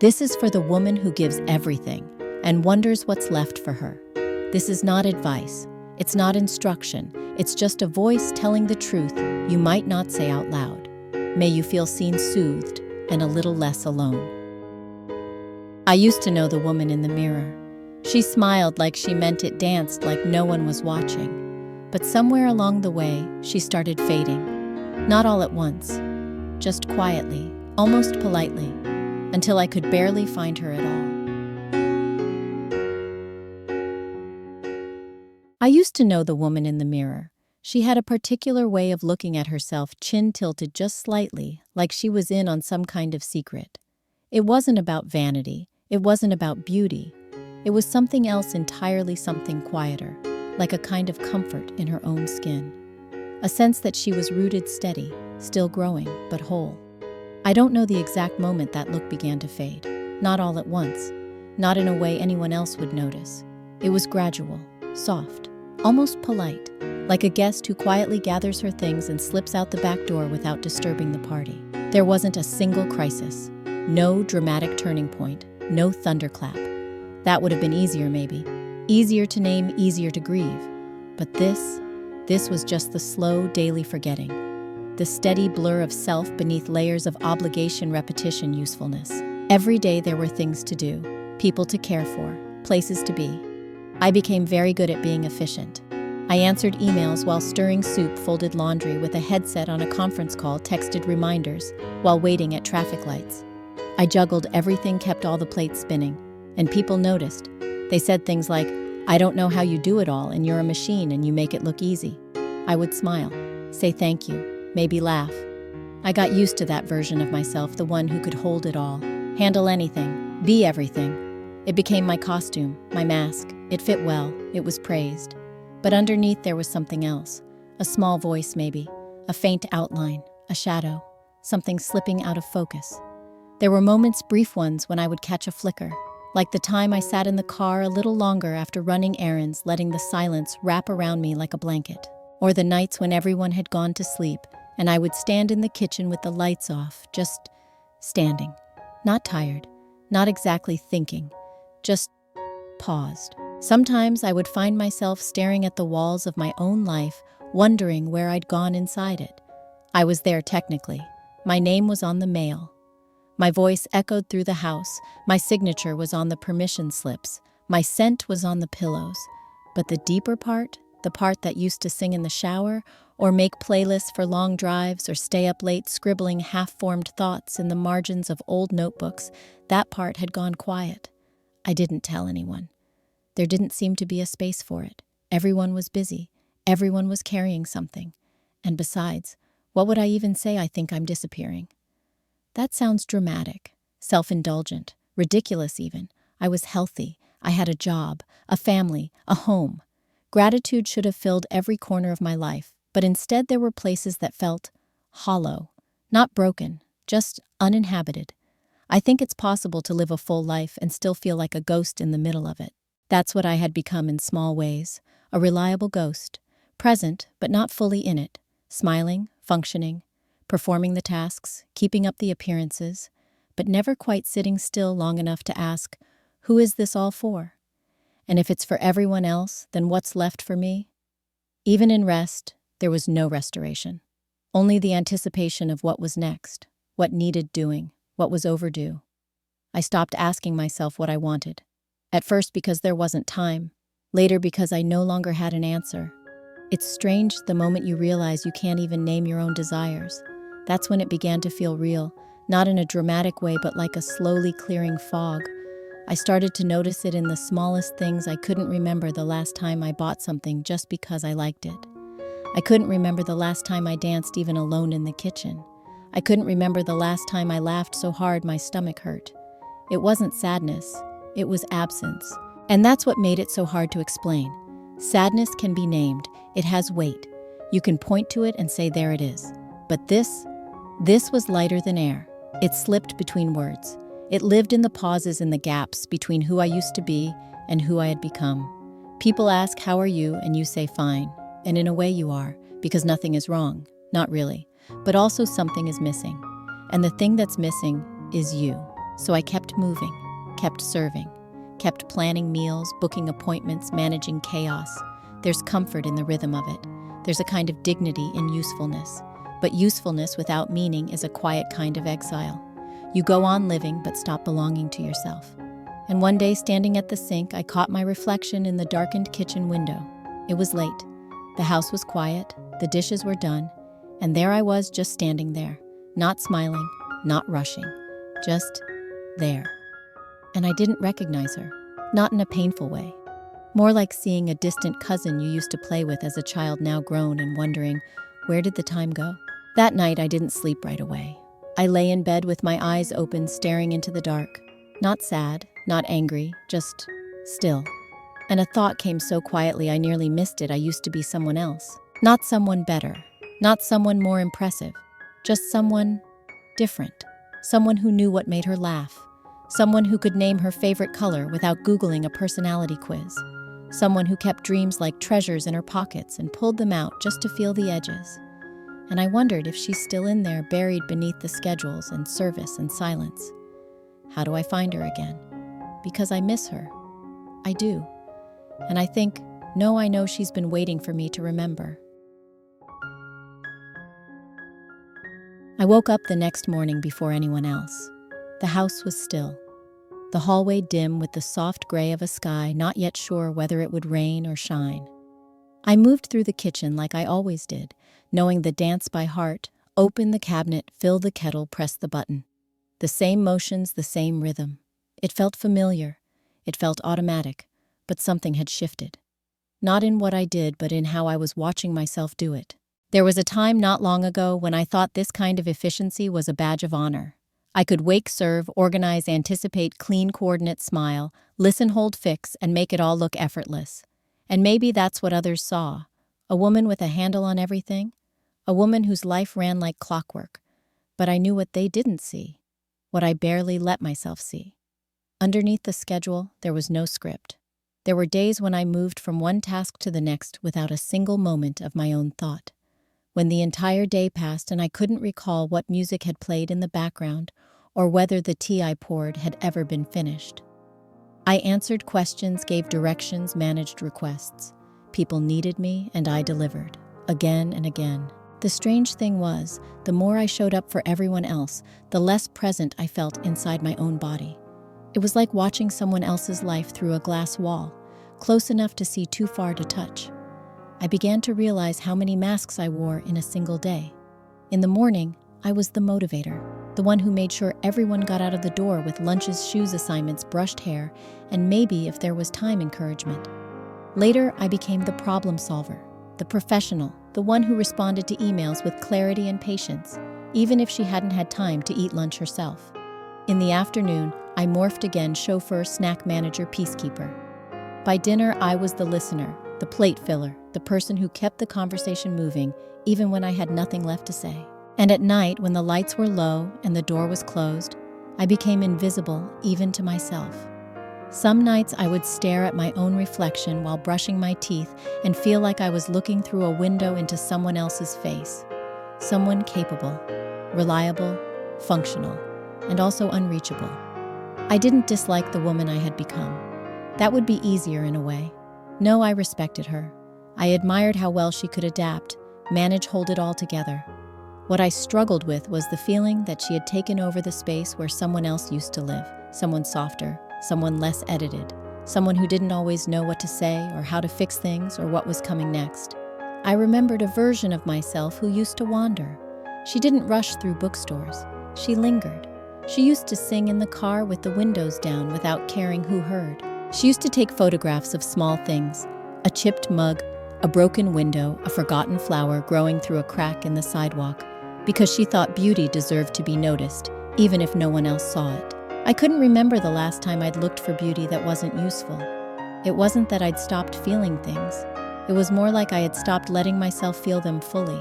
This is for the woman who gives everything and wonders what's left for her. This is not advice. It's not instruction. It's just a voice telling the truth you might not say out loud. May you feel seen, soothed, and a little less alone. I used to know the woman in the mirror. She smiled like she meant it, danced like no one was watching. But somewhere along the way, she started fading. Not all at once, just quietly, almost politely, until I could barely find her at all. I used to know the woman in the mirror. She had a particular way of looking at herself, chin tilted just slightly, like she was in on some kind of secret. It wasn't about vanity. It wasn't about beauty. It was something else entirely, something quieter, like a kind of comfort in her own skin. A sense that she was rooted steady, still growing, but whole. I don't know the exact moment that look began to fade. Not all at once. Not in a way anyone else would notice. It was gradual, soft, almost polite, like a guest who quietly gathers her things and slips out the back door without disturbing the party. There wasn't a single crisis. No dramatic turning point. No thunderclap. That would have been easier maybe. Easier to name, easier to grieve. But this was just the slow, daily forgetting. The steady blur of self beneath layers of obligation, repetition, usefulness. Every day there were things to do, people to care for, places to be. I became very good at being efficient. I answered emails while stirring soup, folded laundry with a headset on a conference call, texted reminders while waiting at traffic lights. I juggled everything, kept all the plates spinning, and people noticed. They said things like, "I don't know how you do it all, and you're a machine and you make it look easy." I would smile, say thank you, maybe laugh. I got used to that version of myself, the one who could hold it all, handle anything, be everything. It became my costume, my mask. It fit well, it was praised. But underneath there was something else. A small voice maybe, a faint outline, a shadow, something slipping out of focus. There were moments, brief ones, when I would catch a flicker, like the time I sat in the car a little longer after running errands, letting the silence wrap around me like a blanket. Or the nights when everyone had gone to sleep, and I would stand in the kitchen with the lights off, just standing. Not tired, not exactly thinking, just paused. Sometimes I would find myself staring at the walls of my own life, wondering where I'd gone inside it. I was there technically. My name was on the mail. My voice echoed through the house. My signature was on the permission slips. My scent was on the pillows. But the deeper part, the part that used to sing in the shower, or make playlists for long drives, or stay up late scribbling half-formed thoughts in the margins of old notebooks, that part had gone quiet. I didn't tell anyone. There didn't seem to be a space for it. Everyone was busy. Everyone was carrying something. And besides, what would I even say? I think I'm disappearing. That sounds dramatic, self-indulgent, ridiculous even. I was healthy. I had a job, a family, a home. Gratitude should have filled every corner of my life, but instead there were places that felt hollow, not broken, just uninhabited. I think it's possible to live a full life and still feel like a ghost in the middle of it. That's what I had become in small ways, a reliable ghost, present but not fully in it, smiling, functioning, performing the tasks, keeping up the appearances, but never quite sitting still long enough to ask, who is this all for? And if it's for everyone else, then what's left for me? Even in rest, there was no restoration. Only the anticipation of what was next, what needed doing, what was overdue. I stopped asking myself what I wanted. At first because there wasn't time, later because I no longer had an answer. It's strange the moment you realize you can't even name your own desires. That's when it began to feel real, not in a dramatic way but like a slowly clearing fog. I started to notice it in the smallest things. I couldn't remember the last time I bought something just because I liked it. I couldn't remember the last time I danced even alone in the kitchen. I couldn't remember the last time I laughed so hard my stomach hurt. It wasn't sadness, it was absence. And that's what made it so hard to explain. Sadness can be named, it has weight. You can point to it and say there it is. But this was lighter than air. It slipped between words. It lived in the pauses, in the gaps between who I used to be and who I had become. People ask, how are you? And you say, fine. And in a way you are, because nothing is wrong. Not really. But also something is missing. And the thing that's missing is you. So I kept moving, kept serving, kept planning meals, booking appointments, managing chaos. There's comfort in the rhythm of it. There's a kind of dignity in usefulness. But usefulness without meaning is a quiet kind of exile. You go on living but stop belonging to yourself. And one day, standing at the sink, I caught my reflection in the darkened kitchen window. It was late. The house was quiet, the dishes were done, and there I was, just standing there, not smiling, not rushing, just there. And I didn't recognize her, not in a painful way. More like seeing a distant cousin you used to play with as a child, now grown, and wondering, where did the time go? That night, I didn't sleep right away. I lay in bed with my eyes open, staring into the dark. Not sad, not angry, just still. And a thought came so quietly I nearly missed it. I used to be someone else. Not someone better, not someone more impressive, just someone different. Someone who knew what made her laugh. Someone who could name her favorite color without Googling a personality quiz. Someone who kept dreams like treasures in her pockets and pulled them out just to feel the edges. And I wondered if she's still in there, buried beneath the schedules and service and silence. How do I find her again? Because I miss her. I do. And I think, no, I know she's been waiting for me to remember. I woke up the next morning before anyone else. The house was still. The hallway dim with the soft gray of a sky, not yet sure whether it would rain or shine. I moved through the kitchen like I always did, knowing the dance by heart, open the cabinet, fill the kettle, press the button. The same motions, the same rhythm. It felt familiar. It felt automatic, but something had shifted. Not in what I did, but in how I was watching myself do it. There was a time not long ago when I thought this kind of efficiency was a badge of honor. I could wake, serve, organize, anticipate, clean, coordinate, smile, listen, hold, fix, and make it all look effortless. And maybe that's what others saw. A woman with a handle on everything. A woman whose life ran like clockwork. But I knew what they didn't see. What I barely let myself see. Underneath the schedule, there was no script. There were days when I moved from one task to the next without a single moment of my own thought. When the entire day passed and I couldn't recall what music had played in the background or whether the tea I poured had ever been finished. I answered questions, gave directions, managed requests. People needed me, and I delivered, again and again. The strange thing was, the more I showed up for everyone else, the less present I felt inside my own body. It was like watching someone else's life through a glass wall, close enough to see, too far to touch. I began to realize how many masks I wore in a single day. In the morning, I was the motivator, the one who made sure everyone got out of the door with lunches, shoes, assignments, brushed hair, and maybe, if there was time, encouragement. Later, I became the problem solver, the professional, the one who responded to emails with clarity and patience, even if she hadn't had time to eat lunch herself. In the afternoon, I morphed again, chauffeur, snack manager, peacekeeper. By dinner, I was the listener, the plate filler, the person who kept the conversation moving, even when I had nothing left to say. And at night, when the lights were low and the door was closed, I became invisible even to myself. Some nights I would stare at my own reflection while brushing my teeth and feel like I was looking through a window into someone else's face. Someone capable, reliable, functional, and also unreachable. I didn't dislike the woman I had become. That would be easier in a way. No, I respected her. I admired how well she could adapt, manage, hold it all together. What I struggled with was the feeling that she had taken over the space where someone else used to live, someone softer, someone less edited, someone who didn't always know what to say or how to fix things or what was coming next. I remembered a version of myself who used to wander. She didn't rush through bookstores. She lingered. She used to sing in the car with the windows down without caring who heard. She used to take photographs of small things, a chipped mug, a broken window, a forgotten flower growing through a crack in the sidewalk, because she thought beauty deserved to be noticed, even if no one else saw it. I couldn't remember the last time I'd looked for beauty that wasn't useful. It wasn't that I'd stopped feeling things. It was more like I had stopped letting myself feel them fully.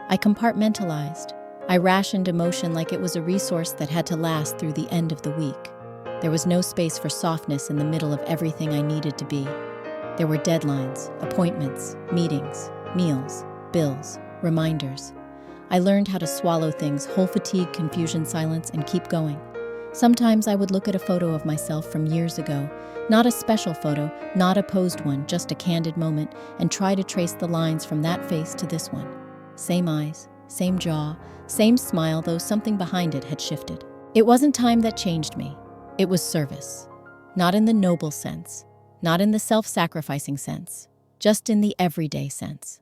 I compartmentalized. I rationed emotion like it was a resource that had to last through the end of the week. There was no space for softness in the middle of everything I needed to be. There were deadlines, appointments, meetings, meals, bills, reminders. I learned how to swallow things, whole fatigue, confusion, silence, and keep going. Sometimes I would look at a photo of myself from years ago, not a special photo, not a posed one, just a candid moment, and try to trace the lines from that face to this one. Same eyes, same jaw, same smile, though something behind it had shifted. It wasn't time that changed me. It was service. Not in the noble sense, not in the self-sacrificing sense, just in the everyday sense.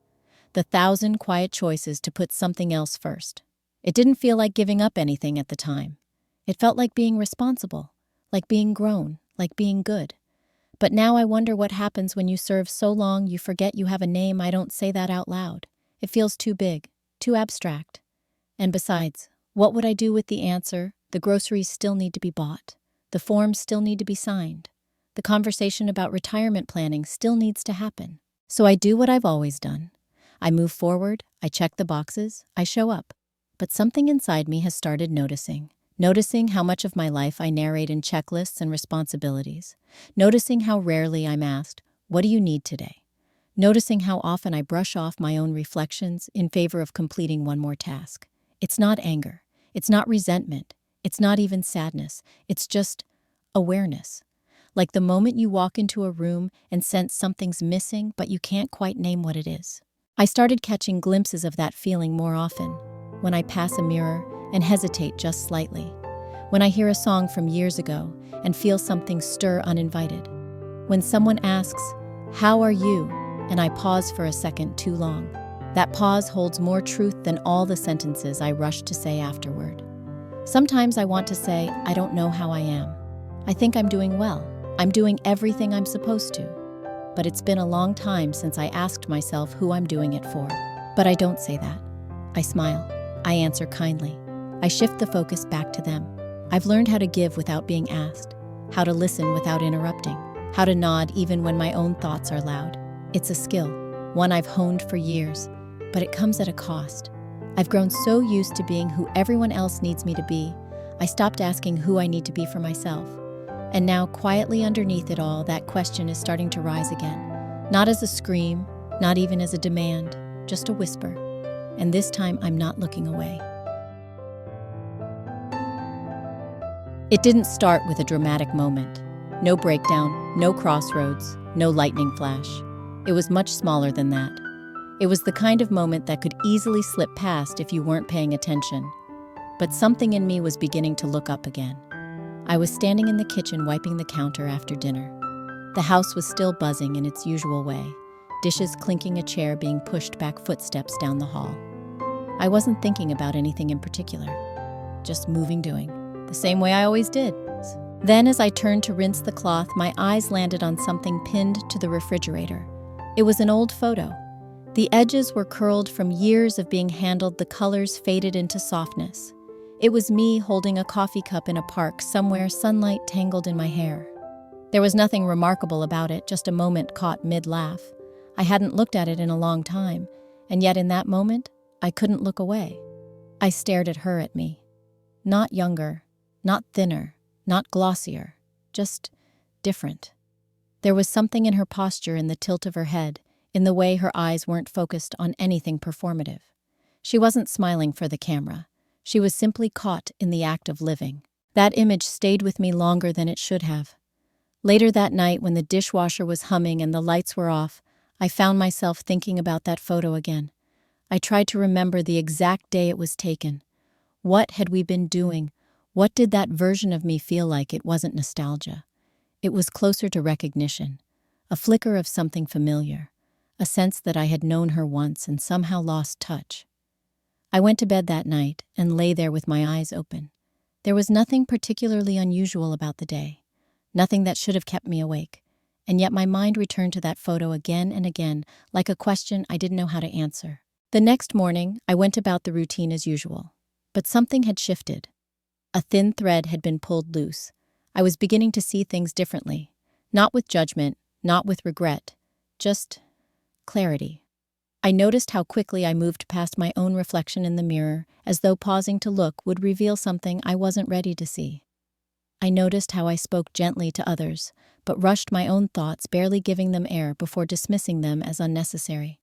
The 1,000 quiet choices to put something else first. It didn't feel like giving up anything at the time. It felt like being responsible, like being grown, like being good. But now I wonder what happens when you serve so long you forget you have a name. I don't say that out loud. It feels too big, too abstract. And besides, what would I do with the answer? The groceries still need to be bought. The forms still need to be signed. The conversation about retirement planning still needs to happen. So I do what I've always done. I move forward, I check the boxes, I show up. But something inside me has started noticing how much of my life I narrate in checklists and responsibilities, noticing how rarely I'm asked, "What do you need today?" Noticing how often I brush off my own reflections in favor of completing one more task. It's not anger, it's not resentment, it's not even sadness, it's just awareness. Like the moment you walk into a room and sense something's missing, but you can't quite name what it is. I started catching glimpses of that feeling more often, when I pass a mirror and hesitate just slightly, when I hear a song from years ago and feel something stir uninvited, when someone asks, "How are you?" and I pause for a second too long. That pause holds more truth than all the sentences I rush to say afterward. Sometimes I want to say, "I don't know how I am. I think I'm doing well. I'm doing everything I'm supposed to." But it's been a long time since I asked myself who I'm doing it for. But I don't say that. I smile. I answer kindly. I shift the focus back to them. I've learned how to give without being asked, how to listen without interrupting, how to nod even when my own thoughts are loud. It's a skill, one I've honed for years, but it comes at a cost. I've grown so used to being who everyone else needs me to be, I stopped asking who I need to be for myself. And now, quietly underneath it all, that question is starting to rise again. Not as a scream, not even as a demand, just a whisper. And this time, I'm not looking away. It didn't start with a dramatic moment. No breakdown, no crossroads, no lightning flash. It was much smaller than that. It was the kind of moment that could easily slip past if you weren't paying attention. But something in me was beginning to look up again. I was standing in the kitchen wiping the counter after dinner. The house was still buzzing in its usual way, dishes clinking, a chair being pushed back, footsteps down the hall. I wasn't thinking about anything in particular, just moving, doing the same way I always did. Then, as I turned to rinse the cloth, my eyes landed on something pinned to the refrigerator. It was an old photo. The edges were curled from years of being handled, the colors faded into softness. It was me holding a coffee cup in a park somewhere, sunlight tangled in my hair. There was nothing remarkable about it, just a moment caught mid-laugh. I hadn't looked at it in a long time, and yet in that moment, I couldn't look away. I stared at her, at me. Not younger, not thinner, not glossier, just different. There was something in her posture, in the tilt of her head, in the way her eyes weren't focused on anything performative. She wasn't smiling for the camera. She was simply caught in the act of living. That image stayed with me longer than it should have. Later that night, when the dishwasher was humming and the lights were off, I found myself thinking about that photo again. I tried to remember the exact day it was taken. What had we been doing? What did that version of me feel like? It wasn't nostalgia. It was closer to recognition, a flicker of something familiar, a sense that I had known her once and somehow lost touch. I went to bed that night and lay there with my eyes open. There was nothing particularly unusual about the day, nothing that should have kept me awake, and yet my mind returned to that photo again and again, like a question I didn't know how to answer. The next morning, I went about the routine as usual, but something had shifted. A thin thread had been pulled loose. I was beginning to see things differently, not with judgment, not with regret, just clarity. I noticed how quickly I moved past my own reflection in the mirror, as though pausing to look would reveal something I wasn't ready to see. I noticed how I spoke gently to others, but rushed my own thoughts, barely giving them air before dismissing them as unnecessary.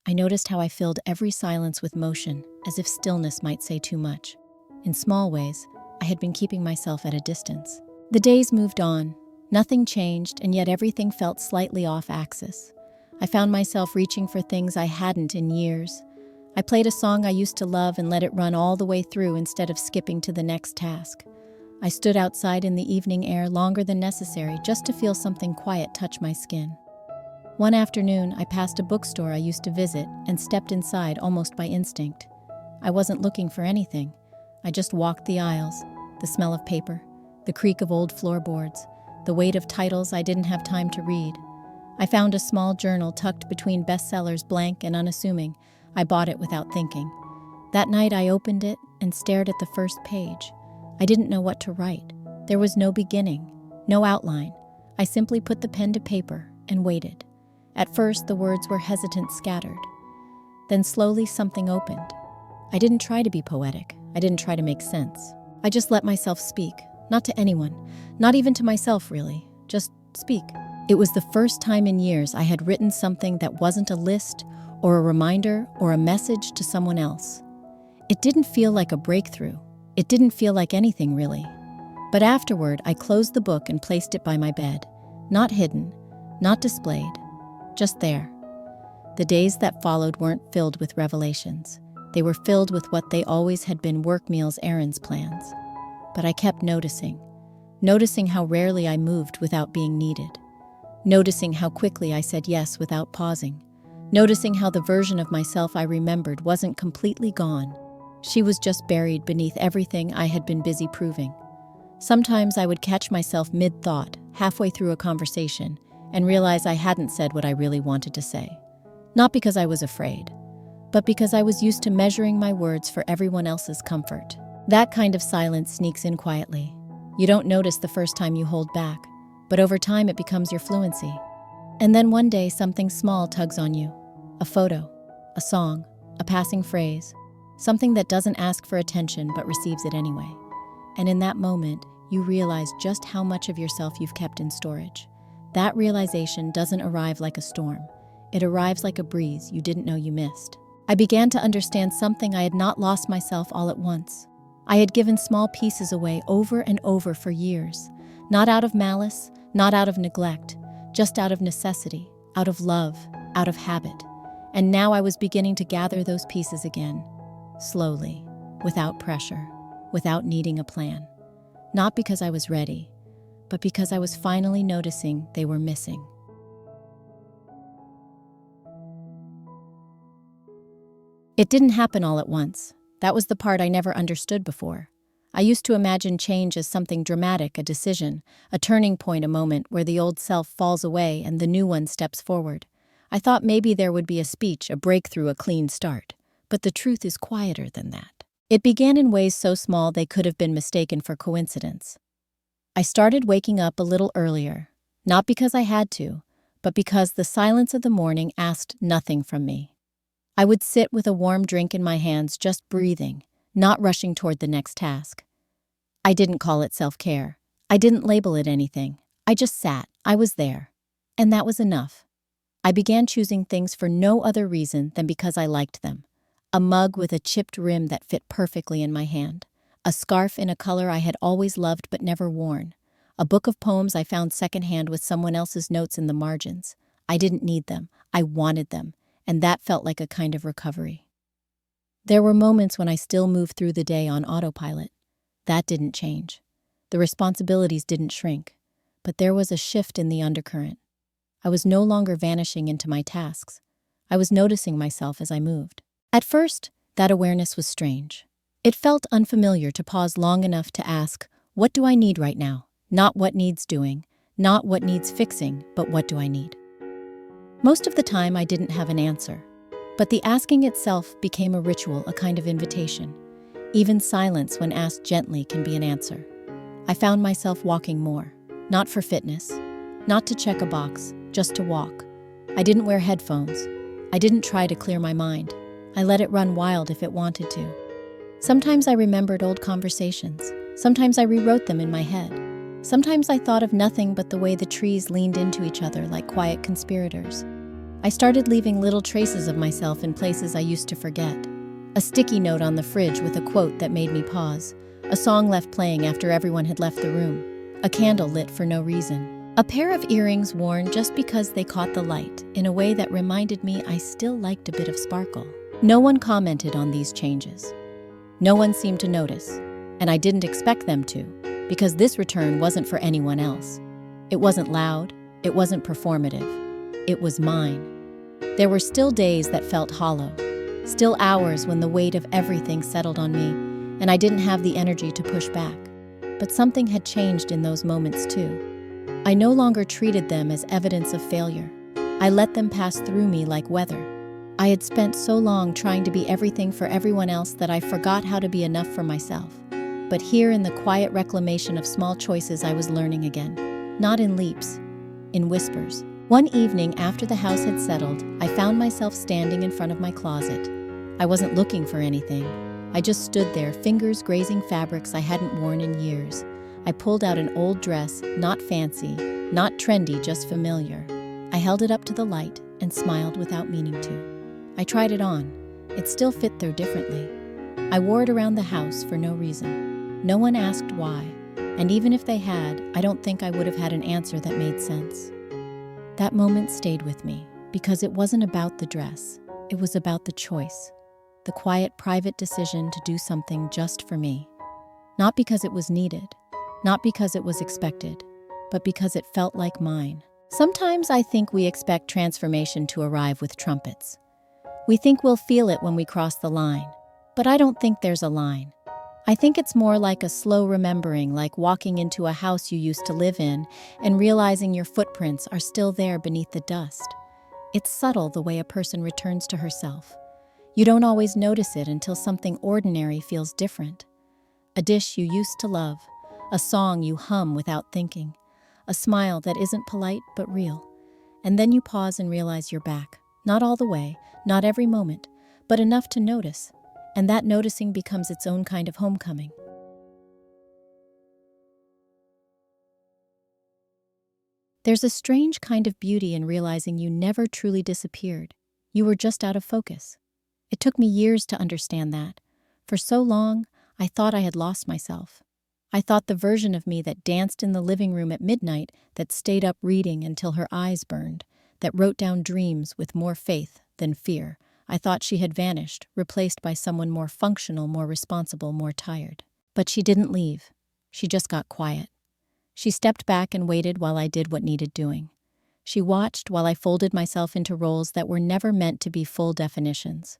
I noticed how I filled every silence with motion, as if stillness might say too much. In small ways, I had been keeping myself at a distance. The days moved on. Nothing changed, and yet everything felt slightly off axis. I found myself reaching for things I hadn't in years. I played a song I used to love and let it run all the way through instead of skipping to the next task. I stood outside in the evening air longer than necessary just to feel something quiet touch my skin. One afternoon, I passed a bookstore I used to visit and stepped inside almost by instinct. I wasn't looking for anything. I just walked the aisles, the smell of paper, the creak of old floorboards, the weight of titles I didn't have time to read. I found a small journal tucked between bestsellers, blank and unassuming. I bought it without thinking. That night I opened it and stared at the first page. I didn't know what to write. There was no beginning, no outline. I simply put the pen to paper and waited. At first the words were hesitant, scattered. Then slowly something opened. I didn't try to be poetic. I didn't try to make sense. I just let myself speak, not to anyone, not even to myself really, just speak. It was the first time in years I had written something that wasn't a list or a reminder or a message to someone else. It didn't feel like a breakthrough. It didn't feel like anything really. But afterward, I closed the book and placed it by my bed, not hidden, not displayed, just there. The days that followed weren't filled with revelations. They were filled with what they always had been: work meals, errands, plans. But I kept noticing how rarely I moved without being needed, noticing how quickly I said yes without pausing, noticing how the version of myself I remembered wasn't completely gone. She was just buried beneath everything I had been busy proving. Sometimes I would catch myself mid-thought, halfway through a conversation, and realize I hadn't said what I really wanted to say. Not because I was afraid, but because I was used to measuring my words for everyone else's comfort. That kind of silence sneaks in quietly. You don't notice the first time you hold back, but over time it becomes your fluency. And then one day something small tugs on you. A photo, a song, a passing phrase, something that doesn't ask for attention but receives it anyway. And in that moment, you realize just how much of yourself you've kept in storage. That realization doesn't arrive like a storm. It arrives like a breeze you didn't know you missed. I began to understand something: I had not lost myself all at once. I had given small pieces away over and over for years, not out of malice, not out of neglect, just out of necessity, out of love, out of habit. And now I was beginning to gather those pieces again, slowly, without pressure, without needing a plan. Not because I was ready, but because I was finally noticing they were missing. It didn't happen all at once. That was the part I never understood before. I used to imagine change as something dramatic, a decision, a turning point, a moment where the old self falls away and the new one steps forward. I thought maybe there would be a speech, a breakthrough, a clean start. But the truth is quieter than that. It began in ways so small they could have been mistaken for coincidence. I started waking up a little earlier, not because I had to, but because the silence of the morning asked nothing from me. I would sit with a warm drink in my hands, just breathing, not rushing toward the next task. I didn't call it self-care. I didn't label it anything. I just sat. I was there. And that was enough. I began choosing things for no other reason than because I liked them. A mug with a chipped rim that fit perfectly in my hand. A scarf in a color I had always loved but never worn. A book of poems I found secondhand with someone else's notes in the margins. I didn't need them. I wanted them. And that felt like a kind of recovery. There were moments when I still moved through the day on autopilot. That didn't change. The responsibilities didn't shrink. But there was a shift in the undercurrent. I was no longer vanishing into my tasks. I was noticing myself as I moved. At first, that awareness was strange. It felt unfamiliar to pause long enough to ask, what do I need right now? Not what needs doing, not what needs fixing, but what do I need? Most of the time, I didn't have an answer. But the asking itself became a ritual, a kind of invitation. Even silence, when asked gently, can be an answer. I found myself walking more, not for fitness, not to check a box, just to walk. I didn't wear headphones. I didn't try to clear my mind. I let it run wild if it wanted to. Sometimes I remembered old conversations. Sometimes I rewrote them in my head. Sometimes I thought of nothing but the way the trees leaned into each other like quiet conspirators. I started leaving little traces of myself in places I used to forget. A sticky note on the fridge with a quote that made me pause. A song left playing after everyone had left the room. A candle lit for no reason. A pair of earrings worn just because they caught the light in a way that reminded me I still liked a bit of sparkle. No one commented on these changes. No one seemed to notice, and I didn't expect them to, because this return wasn't for anyone else. It wasn't loud, it wasn't performative. It was mine. There were still days that felt hollow, still hours when the weight of everything settled on me, and I didn't have the energy to push back. But something had changed in those moments too. I no longer treated them as evidence of failure. I let them pass through me like weather. I had spent so long trying to be everything for everyone else that I forgot how to be enough for myself. But here in the quiet reclamation of small choices, I was learning again. Not in leaps, in whispers. One evening after the house had settled, I found myself standing in front of my closet. I wasn't looking for anything. I just stood there, fingers grazing fabrics I hadn't worn in years. I pulled out an old dress, not fancy, not trendy, just familiar. I held it up to the light and smiled without meaning to. I tried it on. It still fit though differently. I wore it around the house for no reason. No one asked why, and even if they had, I don't think I would have had an answer that made sense. That moment stayed with me because it wasn't about the dress. It was about the choice. The quiet, private decision to do something just for me. Not because it was needed, not because it was expected, but because it felt like mine. Sometimes I think we expect transformation to arrive with trumpets. We think we'll feel it when we cross the line, but I don't think there's a line. I think it's more like a slow remembering, like walking into a house you used to live in and realizing your footprints are still there beneath the dust. It's subtle the way a person returns to herself. You don't always notice it until something ordinary feels different. A dish you used to love, a song you hum without thinking, a smile that isn't polite but real. And then you pause and realize you're back. Not all the way, not every moment, but enough to notice. And that noticing becomes its own kind of homecoming. There's a strange kind of beauty in realizing you never truly disappeared. You were just out of focus. It took me years to understand that. For so long, I thought I had lost myself. I thought the version of me that danced in the living room at midnight, that stayed up reading until her eyes burned, that wrote down dreams with more faith than fear. I thought she had vanished, replaced by someone more functional, more responsible, more tired. But she didn't leave. She just got quiet. She stepped back and waited while I did what needed doing. She watched while I folded myself into roles that were never meant to be full definitions.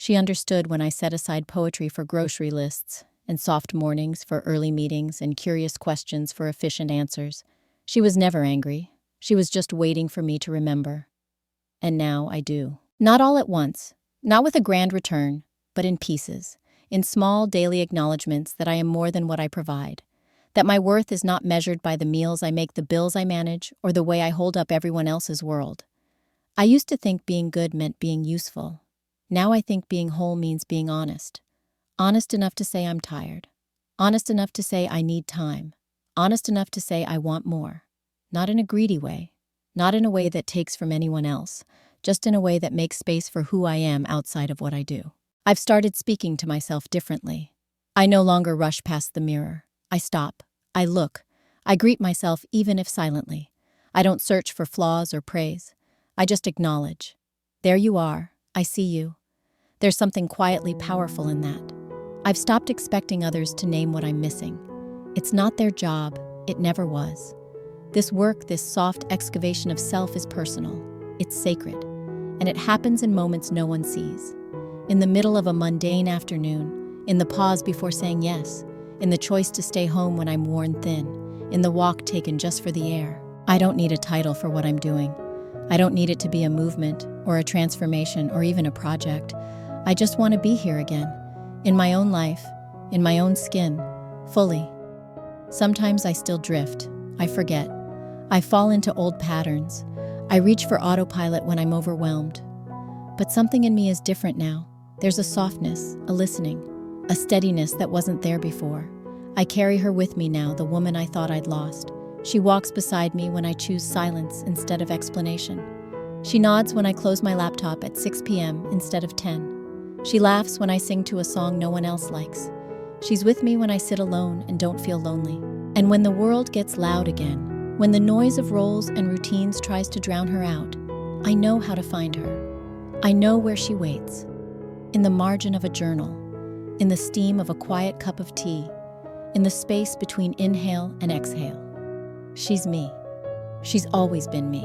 She understood when I set aside poetry for grocery lists, and soft mornings for early meetings, and curious questions for efficient answers. She was never angry. She was just waiting for me to remember. And now I do. Not all at once, not with a grand return, but in pieces, in small daily acknowledgments that I am more than what I provide, that my worth is not measured by the meals I make, the bills I manage, or the way I hold up everyone else's world. I used to think being good meant being useful. Now I think being whole means being honest. Honest enough to say I'm tired. Honest enough to say I need time. Honest enough to say I want more. Not in a greedy way. Not in a way that takes from anyone else. Just in a way that makes space for who I am outside of what I do. I've started speaking to myself differently. I no longer rush past the mirror. I stop. I look. I greet myself even if silently. I don't search for flaws or praise. I just acknowledge. There you are. I see you. There's something quietly powerful in that. I've stopped expecting others to name what I'm missing. It's not their job. It never was. This work, this soft excavation of self is personal. It's sacred. And it happens in moments no one sees. In the middle of a mundane afternoon, in the pause before saying yes, in the choice to stay home when I'm worn thin, in the walk taken just for the air. I don't need a title for what I'm doing. I don't need it to be a movement or a transformation or even a project. I just want to be here again, in my own life, in my own skin, fully. Sometimes I still drift. I forget. I fall into old patterns. I reach for autopilot when I'm overwhelmed. But something in me is different now. There's a softness, a listening, a steadiness that wasn't there before. I carry her with me now, the woman I thought I'd lost. She walks beside me when I choose silence instead of explanation. She nods when I close my laptop at 6 p.m. instead of 10. She laughs when I sing to a song no one else likes. She's with me when I sit alone and don't feel lonely. And when the world gets loud again, when the noise of roles and routines tries to drown her out, I know how to find her. I know where she waits. In the margin of a journal, in the steam of a quiet cup of tea, in the space between inhale and exhale. She's me. She's always been me.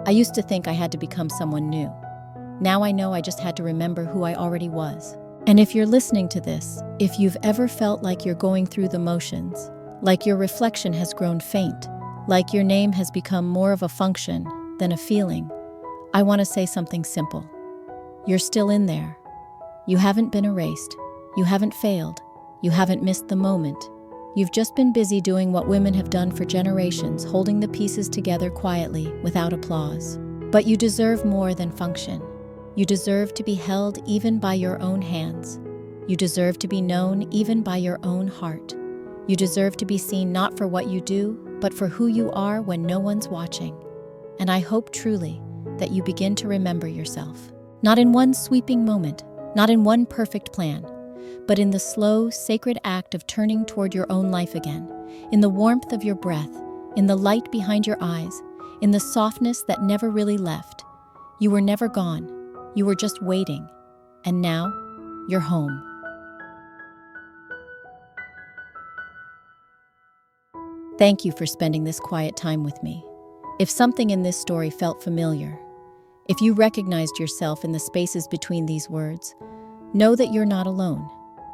I used to think I had to become someone new. Now I know I just had to remember who I already was. And if you're listening to this, if you've ever felt like you're going through the motions, like your reflection has grown faint, like your name has become more of a function than a feeling, I want to say something simple. You're still in there. You haven't been erased. You haven't failed. You haven't missed the moment. You've just been busy doing what women have done for generations, holding the pieces together quietly, without applause. But you deserve more than function. You deserve to be held even by your own hands. You deserve to be known even by your own heart. You deserve to be seen not for what you do, but for who you are when no one's watching. And I hope truly that you begin to remember yourself. Not in one sweeping moment, not in one perfect plan, but in the slow, sacred act of turning toward your own life again, in the warmth of your breath, in the light behind your eyes, in the softness that never really left. You were never gone. You were just waiting. And now, you're home. Thank you for spending this quiet time with me. If something in this story felt familiar, if you recognized yourself in the spaces between these words, know that you're not alone.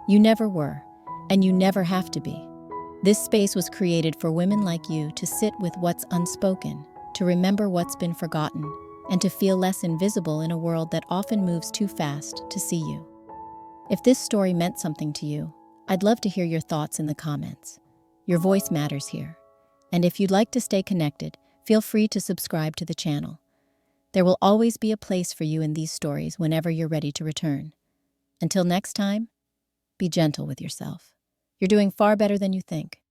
You never were, and you never have to be. This space was created for women like you to sit with what's unspoken, to remember what's been forgotten, and to feel less invisible in a world that often moves too fast to see you. If this story meant something to you, I'd love to hear your thoughts in the comments. Your voice matters here. And if you'd like to stay connected, feel free to subscribe to the channel. There will always be a place for you in these stories whenever you're ready to return. Until next time, be gentle with yourself. You're doing far better than you think.